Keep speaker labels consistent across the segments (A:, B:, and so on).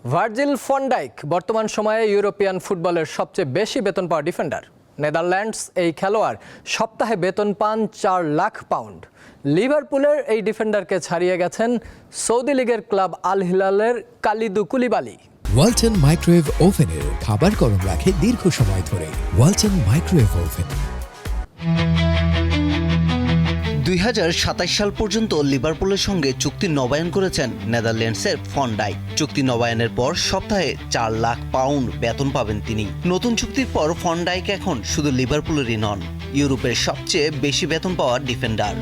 A: Virgil van Dijk বর্তমান সময়ে European ফুটবলের সবচেয়ে বেশি বেতন পাওয়া ডিফেন্ডার। নেদারল্যান্ডস এই খেলোয়াড় সপ্তাহে বেতন পান 4 লাখ পাউন্ড। লিভারপুলের এই ডিফেন্ডারকে ছাড়িয়ে গেছেন সৌদি লীগের ক্লাব আল হিলালের কালিদু কুলিবালি।
B: ওয়ালটন মাইক্রোওয়েভ ওভেনের খাবার গরম রাখে দীর্ঘ সময় ধরে। Walton microwave oven.
C: 2027 সাল পর্যন্ত লিভারপুলের সঙ্গে চুক্তি নবায়ন করেছেন নেদারল্যান্ডসের ফন ডাইক। চুক্তি নবায়নের পর সপ্তাহে 4 লাখ পাউন্ড বেতন পাবেন তিনি। নতুন চুক্তির পর ফন ডাইক এখন শুধু লিভারপুলেরই নন, ইউরোপের সবচেয়ে বেশি বেতন পাওয়া ডিফেন্ডার।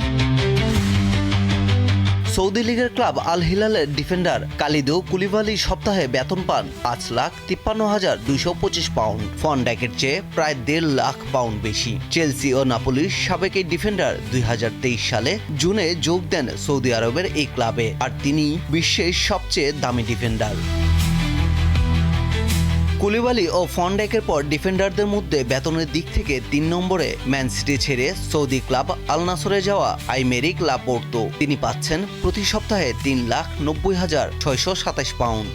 C: সৌদি লীগের ক্লাব আল হিলালের ডিফেন্ডার কালিদু কুলিবালি সপ্তাহে বেতন পান 5,53,225 পাউন্ড। ফন ডাইকের চেয়ে প্রায় 1.5 লাখ পাউন্ড বেশি। চেলসি ও নাপোলির সাবেক এই ডিফেন্ডার 2023 সালে জুনে যোগ দেন সৌদি আরবের এই ক্লাবে, আর তিনি বিশ্বের সবচেয়ে দামি ডিফেন্ডার। কুলিবালি ও ফন ডাইকের পর ডিফেন্ডারদের মধ্যে বেতনের দিক থেকে 3 নম্বরে ম্যান সিটি ছেড়ে সৌদি ক্লাব আল নাসরে যাওয়া আইমেরিক লাপোর্তো। তিনি পাচ্ছেন প্রতি সপ্তাহে 3,90,627 পাউন্ড।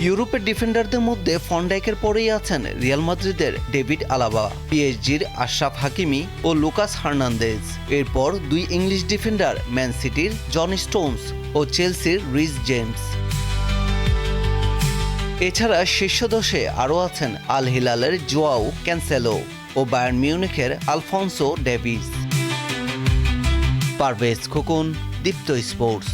C: ইউরোপের ডিফেন্ডারদের মধ্যে ফন ডাইকের পরেই আছেন রিয়াল মাদ্রিদের ডেভিড আলাবা, পিএসজির আশরাফ হাকিমি ও লুকাস হার্নান্দেজ। এরপর 2 ইংলিশ ডিফেন্ডার ম্যান সিটির জন স্টোনস ও চেলসির রিস জেমস। এছাড়া শীর্ষ দশে আরও আছেন আল হিলালের জোয়াও ক্যানসেলো ও বায়ার্ন মিউনিখের Alphonso Davies. Parvez Khokon, Deepto sports.